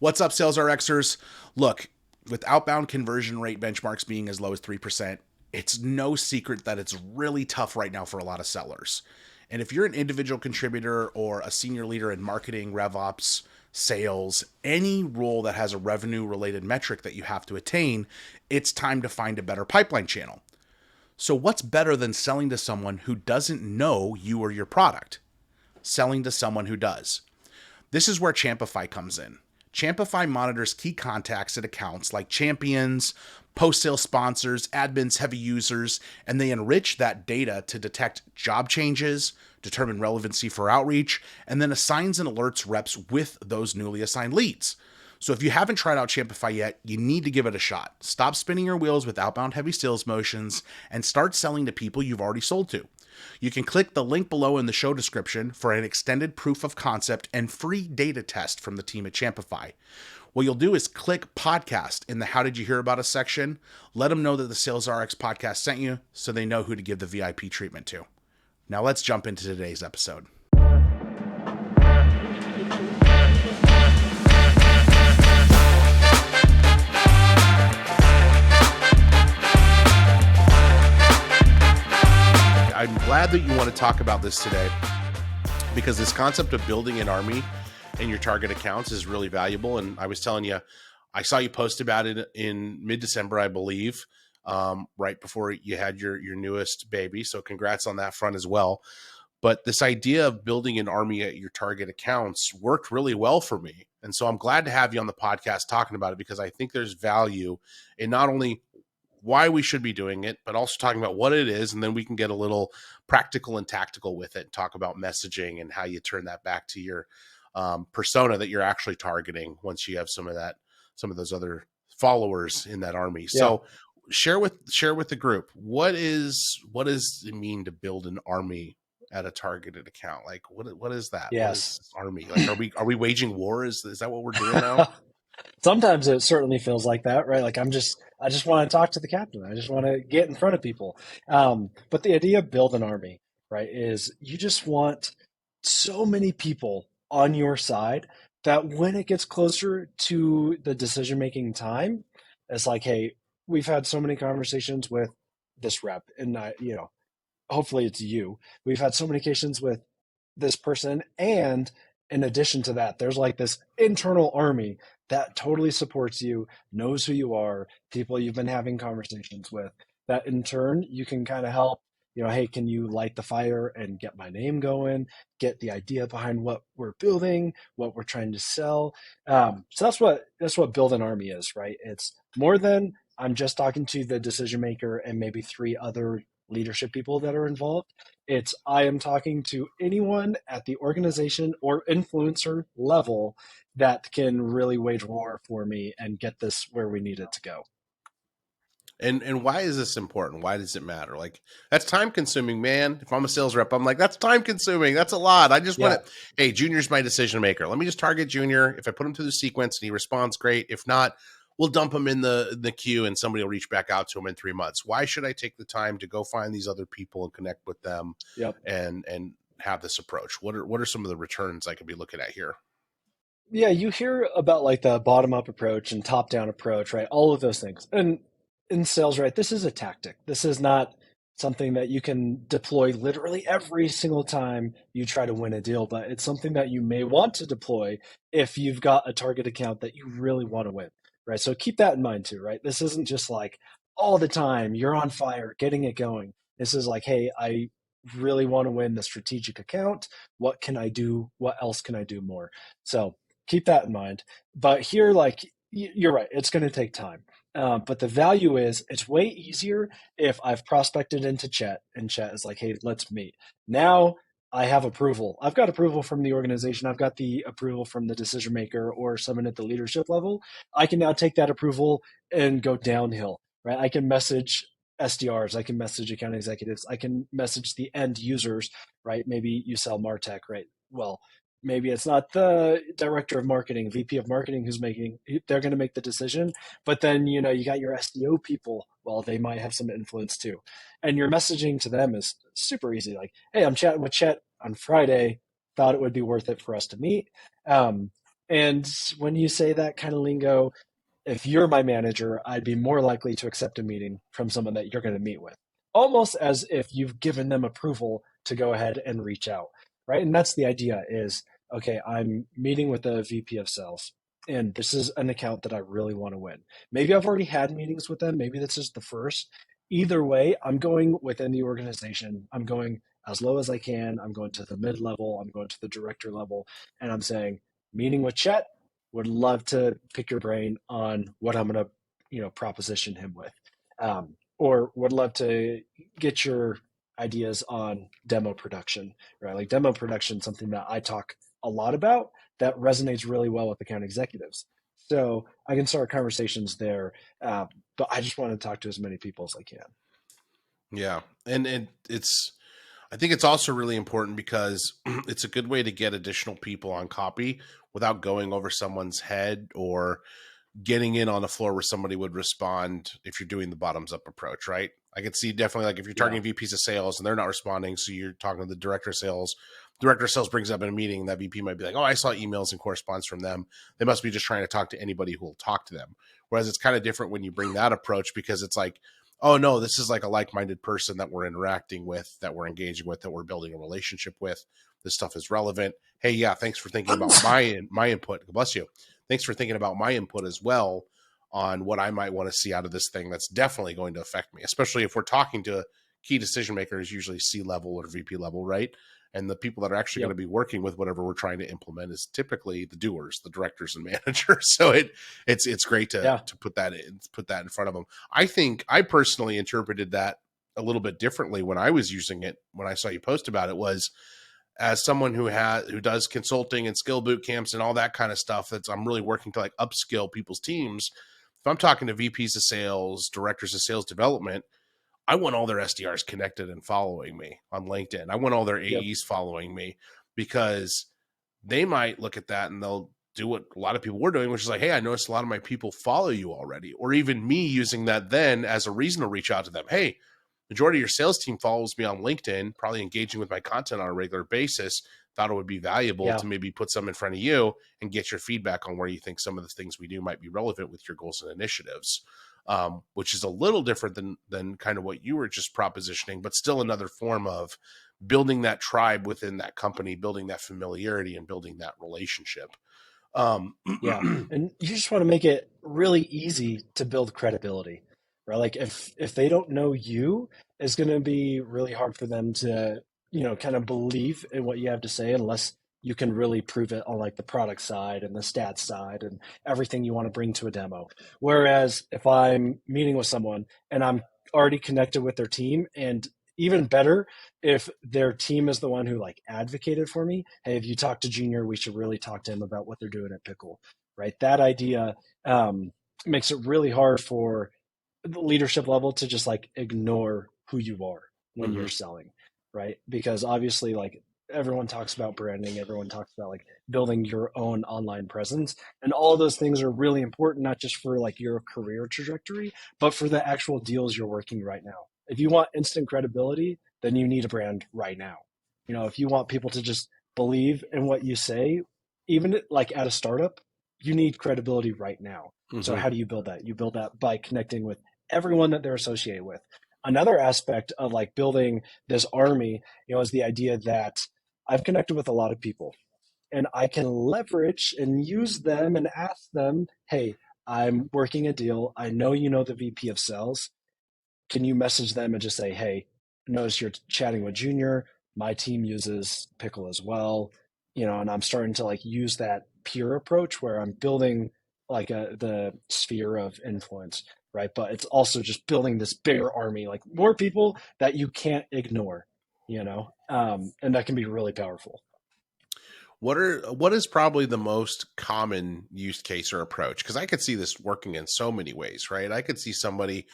What's up, Sales RXers? Look, with outbound conversion rate benchmarks being as low as 3%, it's no secret that it's really tough right now for a lot of sellers. And if you're an individual contributor or a senior leader in marketing, RevOps, sales, any role that has a revenue related metric that you have to attain, it's time to find a better pipeline channel. So, what's better than selling to someone who doesn't know you or your product? Selling to someone who does. This is where Champify comes in. Champify monitors key contacts at accounts like champions, post-sale sponsors, admins, heavy users, and they enrich that data to detect job changes, determine relevancy for outreach, and then assigns and alerts reps with those newly assigned leads. So if you haven't tried out Champify yet, you need to give it a shot. Stop spinning your wheels with outbound heavy sales motions and start selling to people you've already sold to. You can click the link below in the show description for an extended proof of concept and free data test from the team at Champify. What you'll do is click podcast in the How Did You Hear About Us section. Let them know that the Sales RX podcast sent you so they know who to give the VIP treatment to. Now let's jump into today's episode. I'm glad that you want to talk about this today because this concept of building an army in your target accounts is really valuable. And I was telling you, I saw you post about it in mid-December, I believe, right before you had your newest baby. So congrats on that front as well. But this idea of building an army at your target accounts worked really well for me. And so I'm glad to have you on the podcast talking about it because I think there's value in not only why we should be doing it, but also talking about what it is. And then we can get a little practical and tactical with it and talk about messaging and how you turn that back to your persona that you're actually targeting once you have some of those other followers in that army. Yeah. So share with the group, what does it mean to build an army at a targeted account? Like what is that? Yes. What is army? Like, are we waging war? Is that what we're doing now? Sometimes it certainly feels like that, right? Like I just want to talk to the captain. I just want to get in front of people. But the idea of build an army, right, is you just want so many people on your side that when it gets closer to the decision-making time, it's like, hey, we've had so many conversations with this rep, and hopefully it's you. We've had so many occasions with this person, and in addition to that, there's like this internal army that totally supports you, knows who you are, people you've been having conversations with, that in turn you can kind of help, hey, can you light the fire and get my name going, get the idea behind what we're building, what we're trying to sell. So that's what build an army is, right? It's more than I'm just talking to the decision maker and maybe three other leadership people that are involved. It's I am talking to anyone at the organization or influencer level that can really wage war for me and get this where we need it to go. And why is this important? Why does it matter? Like, that's time consuming, man. If I'm a sales rep, I'm like, that's time consuming. That's a lot. I just want to, hey, Junior's my decision maker. Let me just target Junior. If I put him through the sequence and he responds, great. If not, we'll dump him in the queue and somebody will reach back out to him in 3 months. Why should I take the time to go find these other people and connect with them and have this approach? What are some of the returns I could be looking at here? Yeah, you hear about like the bottom up approach and top down approach, right? All of those things. And in sales, right, this is a tactic. This is not something that you can deploy literally every single time you try to win a deal, but it's something that you may want to deploy if you've got a target account that you really want to win, right? So keep that in mind too, right? This isn't just like all the time you're on fire, getting it going. This is like, hey, I really want to win the strategic account. What can I do? What else can I do more? So keep that in mind. But here, like, you're right, it's going to take time. But the value is it's way easier if I've prospected into Chet and Chet is like, hey, let's meet. Now I have approval. I've got approval from the organization. I've got the approval from the decision maker or someone at the leadership level. I can now take that approval and go downhill, right? I can message SDRs. I can message account executives. I can message the end users, right? Maybe you sell MarTech, right? Well, maybe it's not the director of marketing, VP of marketing they're going to make the decision. But then, you got your SEO people. Well, they might have some influence too. And your messaging to them is super easy. Like, hey, I'm chatting with Chet on Friday. Thought it would be worth it for us to meet. And when you say that kind of lingo, if you're my manager, I'd be more likely to accept a meeting from someone that you're going to meet with, almost as if you've given them approval to go ahead and reach out, right? And that's the idea is, okay, I'm meeting with the VP of sales, and this is an account that I really want to win. Maybe I've already had meetings with them. Maybe this is the first. Either way, I'm going within the organization. I'm going as low as I can. I'm going to the mid level. I'm going to the director level. And I'm saying, meeting with Chet, would love to pick your brain on what I'm going to, proposition him with, or would love to get your ideas on demo production, right? Like demo production, something that I talk a lot about that resonates really well with account executives. So I can start conversations there, but I just want to talk to as many people as I can. Yeah. And it's, I think it's also really important because it's a good way to get additional people on copy without going over someone's head or getting in on the floor where somebody would respond if you're doing the bottoms up approach, right? I could see definitely like if you're Yeah. targeting VPs of sales and they're not responding, so you're talking to the director of sales. Director of sales brings up in a meeting, that VP might be like, oh, I saw emails and correspondence from them. They must be just trying to talk to anybody who will talk to them. Whereas it's kind of different when you bring that approach because it's like, oh no, this is like a like-minded person that we're interacting with, that we're engaging with, that we're building a relationship with. This stuff is relevant. Hey, yeah, thanks for thinking about my input. Bless you. Thanks for thinking about my input as well on what I might want to see out of this thing. That's definitely going to affect me, especially if we're talking to key decision makers, usually C level or VP level, right? And the people that are actually Yep. going to be working with whatever we're trying to implement is typically the doers, the directors and managers. So it's great to Yeah. put that in front of them. I think I personally interpreted that a little bit differently when I was using it. When I saw you post about it, was as someone who does consulting and skill boot camps and all that kind of stuff. That's I'm really working to like upskill people's teams. If I'm talking to VPs of sales, directors of sales development, I want all their SDRs connected and following me on LinkedIn. I want all their Yep. AEs following me because they might look at that and they'll do what a lot of people were doing, which is like, hey, I noticed a lot of my people follow you already. Or even me using that then as a reason to reach out to them. Hey, majority of your sales team follows me on LinkedIn, probably engaging with my content on a regular basis. Thought it would be valuable Yeah. to maybe put some in front of you and get your feedback on where you think some of the things we do might be relevant with your goals and initiatives. Which is a little different than kind of what you were just propositioning, but still another form of building that tribe within that company, building that familiarity and building that relationship. Um, Yeah. And you just want to make it really easy to build credibility, right? Like if they don't know you, it's going to be really hard for them to, kind of believe in what you have to say unless you can really prove it on like the product side and the stats side and everything you want to bring to a demo. Whereas if I'm meeting with someone and I'm already connected with their team, and even better if their team is the one who like advocated for me, hey, if you talk to Junior, we should really talk to him about what they're doing at Pickle, right? That idea makes it really hard for the leadership level to just like ignore who you are when mhm. you're selling, right? Because obviously, like everyone talks about branding, everyone talks about like building your own online presence, and all of those things are really important, not just for like your career trajectory, but for the actual deals you're working right now. If you want instant credibility, then you need a brand right now. If you want people to just believe in what you say, even like at a startup, you need credibility right now. So Mhm. how do you build that? You build that by connecting with everyone that they're associated with. Another aspect of like building this army, is the idea that I've connected with a lot of people and I can leverage and use them and ask them, hey, I'm working a deal. I know you know the VP of sales. Can you message them and just say, hey, notice you're chatting with Junior. My team uses Pickle as well, and I'm starting to like use that peer approach where I'm building like the sphere of influence, right? But it's also just building this bigger army, like more people that you can't ignore, and that can be really powerful. What is probably the most common use case or approach? Because I could see this working in so many ways, right? I could see somebody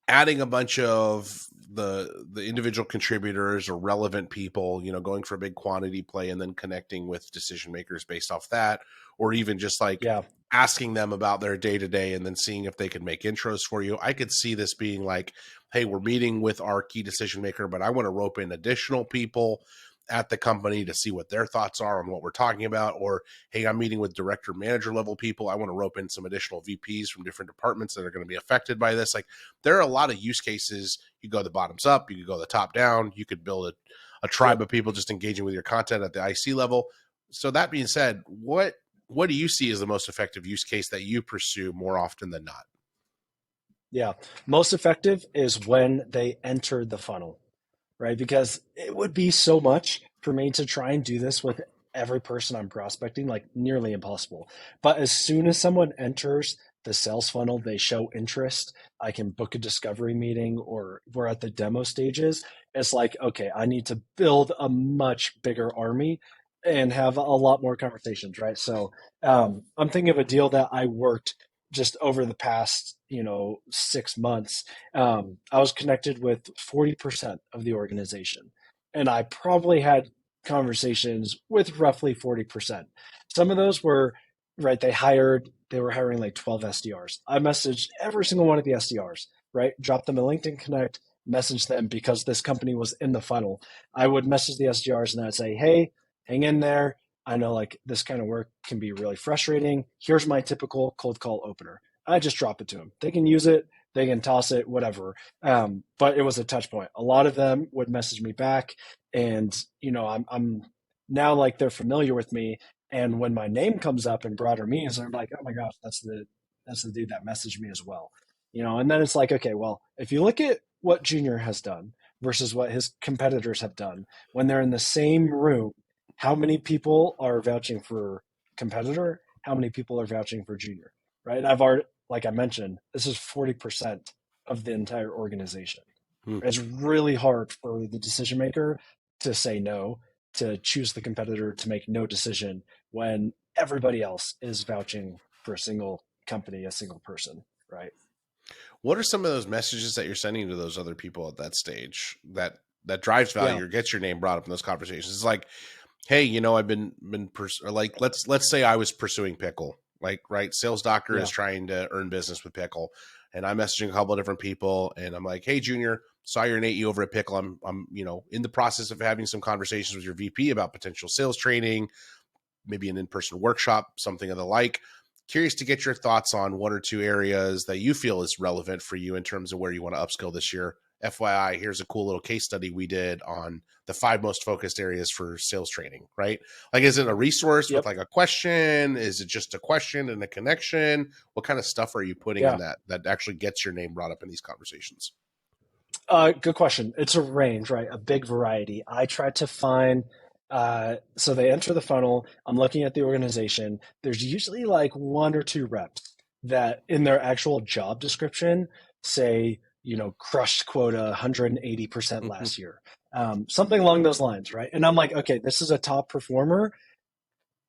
adding a bunch of the individual contributors or relevant people, going for a big quantity play and then connecting with decision makers based off that, or even just like Yeah. asking them about their day to day and then seeing if they can make intros for you. I could see this being like, hey, we're meeting with our key decision maker, but I want to rope in additional people. at the company to see what their thoughts are on what we're talking about. Or, hey, I'm meeting with director manager level people. I want to rope in some additional VPs from different departments that are going to be affected by this. Like, there are a lot of use cases. You go the bottoms up, you could go the top down, you could build a tribe Yep. of people just engaging with your content at the IC level. So that being said, what do you see as the most effective use case that you pursue more often than not? Yeah. Most effective is when they enter the funnel, right? Because it would be so much for me to try and do this with every person I'm prospecting, like nearly impossible. But as soon as someone enters the sales funnel, they show interest, I can book a discovery meeting or we're at the demo stages. It's like, okay, I need to build a much bigger army and have a lot more conversations, right? So I'm thinking of a deal that I worked just over the past, 6 months. I was connected with 40% of the organization, and I probably had conversations with roughly 40%. Some of those were right. They were hiring like 12 SDRs. I messaged every single one of the SDRs, right? Dropped them a LinkedIn connect, messaged them because this company was in the funnel. I would message the SDRs and I'd say, hey, hang in there. I know like this kind of work can be really frustrating. Here's my typical cold call opener. I just drop it to them. They can use it, they can toss it, whatever. But it was a touch point. A lot of them would message me back, and I'm now like they're familiar with me. And when my name comes up in broader meetings, they're like, "Oh my gosh, that's the dude that messaged me as well." And then it's like, okay, well, if you look at what Junior has done versus what his competitors have done, when they're in the same room, how many people are vouching for competitor? How many people are vouching for Junior? Right? I've already, like I mentioned, this is 40% of the entire organization. Hmm. It's really hard for the decision maker to say no, to choose the competitor, to make no decision when everybody else is vouching for a single company, a single person, right? What are some of those messages that you're sending to those other people at that stage that drives Yeah, value or gets your name brought up in those conversations? It's like, hey, I've or like let's say I was pursuing pickle, like, right, sales doctor is yeah, trying to earn business with pickle, and I'm messaging a couple of different people, and I'm like, hey, Junior, saw your Nate over at pickle. I'm in the process of having some conversations with your VP about potential sales training, maybe an in-person workshop, something of the like. Curious to get your thoughts on one or two areas that you feel is relevant for you in terms of where you want to upskill this year. FYI, here's a cool little case study we did on the 5 most focused areas for sales training, right? Like, is it a resource with yep, like a question? Is it just a question and a connection? What kind of stuff are you putting in yeah. that actually gets your name brought up in these conversations? Good question. It's a range, right? A big variety. I try to find, so they enter the funnel. I'm looking at the organization. There's usually like one or two reps that in their actual job description say, crushed quota 180% last year. Something along those lines, right? And I'm like, okay, this is a top performer.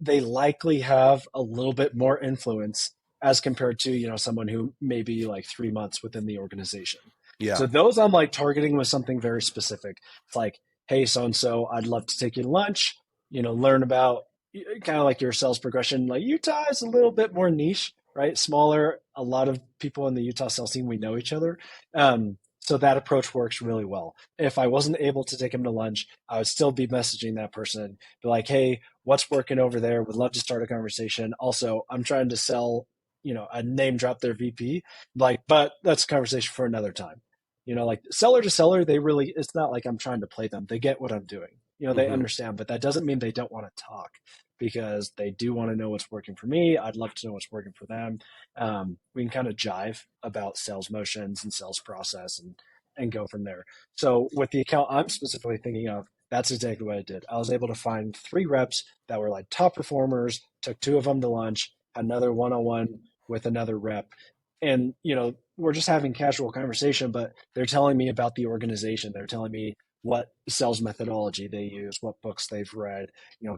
They likely have a little bit more influence as compared to someone who may be like 3 months within the organization. Yeah. So those I'm like targeting with something very specific. It's like, hey, so and so, I'd love to take you to lunch, learn about kind of like your sales progression. Like Utah is a little bit more niche, right? Smaller. A lot of people in the Utah sales team, we know each other. So that approach works really well. If I wasn't able to take him to lunch, I would still be messaging that person, be like, hey, what's working over there? Would love to start a conversation. Also, I'm trying to sell, a name drop their VP. Like, but that's a conversation for another time. Like seller to seller, it's not like I'm trying to play them. They get what I'm doing. They Mm-hmm. understand, but that doesn't mean they don't want to talk because they do want to know what's working for me. I'd love to know what's working for them. We can kind of jive about sales motions and sales process and go from there. So with the account I'm specifically thinking of, that's exactly what I did. I was able to find 3 reps that were like top performers, took 2 of them to lunch, had another one-on-one with another rep. And, we're just having casual conversation, but they're telling me about the organization. They're telling me what sales methodology they use, what books they've read,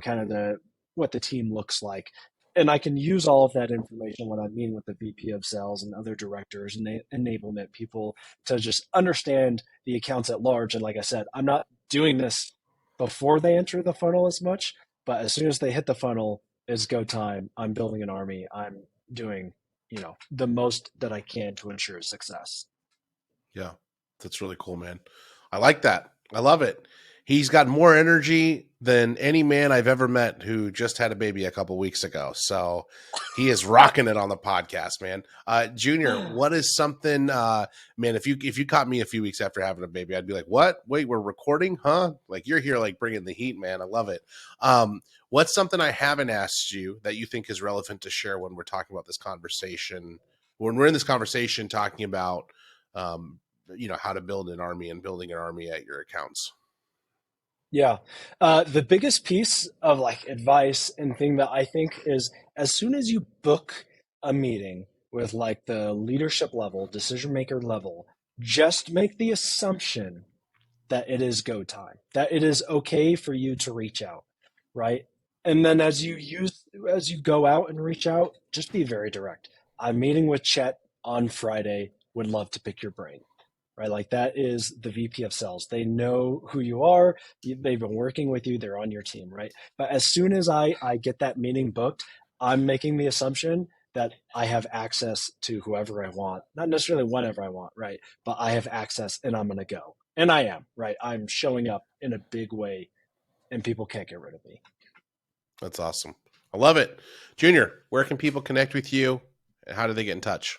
kind of what the team looks like. And I can use all of that information when I'm meeting with the VP of sales and other directors and enablement people to just understand the accounts at large. And like I said, I'm not doing this before they enter the funnel as much, but as soon as they hit the funnel, it's go time. I'm building an army. I'm doing, the most that I can to ensure success. Yeah. That's really cool, man. I like that. I love it. He's got more energy than any man I've ever met who just had a baby a couple weeks ago. So he is rocking it on the podcast, man. Junior, what is something, man, if you caught me a few weeks after having a baby, I'd be like, what? Wait, we're recording? Huh? Like, you're here, like, bringing the heat, man. I love it. What's something I haven't asked you that you think is relevant to share when we're talking about this conversation, when we're in this conversation talking about, how to build an army and building an army at your accounts? Yeah. The biggest piece of like advice and thing that I think is as soon as you book a meeting with like the leadership level, decision maker level, just make the assumption that it is go time, that it is okay for you to reach out, right? And then as you go out and reach out, just be very direct. I'm meeting with Chet on Friday, would love to pick your brain, right? Like that is the VP of sales. They know who you are. They've been working with you. They're on your team, right? But as soon as I get that meeting booked, I'm making the assumption that I have access to whoever I want, not necessarily whenever I want, right? But I have access and I'm going to go. And I am, right? I'm showing up in a big way and people can't get rid of me. That's awesome. I love it. Junior, where can people connect with you and how do they get in touch?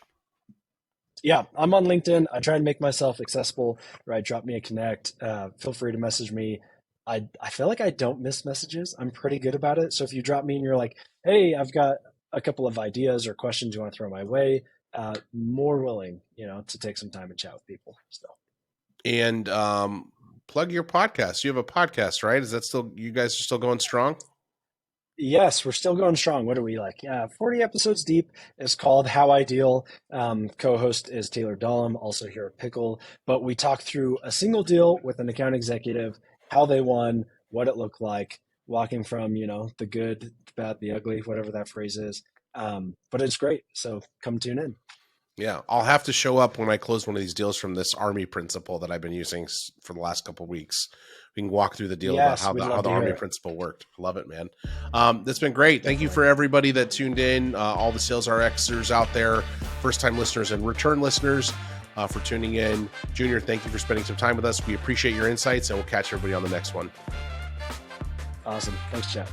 Yeah, I'm on LinkedIn. I try and make myself accessible, right? Drop me a connect. Feel free to message me. I feel like I don't miss messages. I'm pretty good about it. So if you drop me and you're like, hey, I've got a couple of ideas or questions you want to throw my way, more willing, to take some time and chat with people. So. And plug your podcast. You have a podcast, right? Is that still, you guys are still going strong? Yes, we're still going strong. What are we like? Yeah, 40 episodes deep. It's called How I Deal. Co-host is Taylor Dahlem, also here at Pickle. But we talk through a single deal with an account executive, how they won, what it looked like, walking from, the good, the bad, the ugly, whatever that phrase is. But it's great. So come tune in. Yeah, I'll have to show up when I close one of these deals from this Army principle that I've been using for the last couple of weeks. We can walk through the deal about how the Army principle worked. Love it, man. That's been great. Thank you for everybody that tuned in, all the Sales RXers out there, first-time listeners and return listeners for tuning in. Junior, thank you for spending some time with us. We appreciate your insights, and we'll catch everybody on the next one. Awesome. Thanks, Jeff.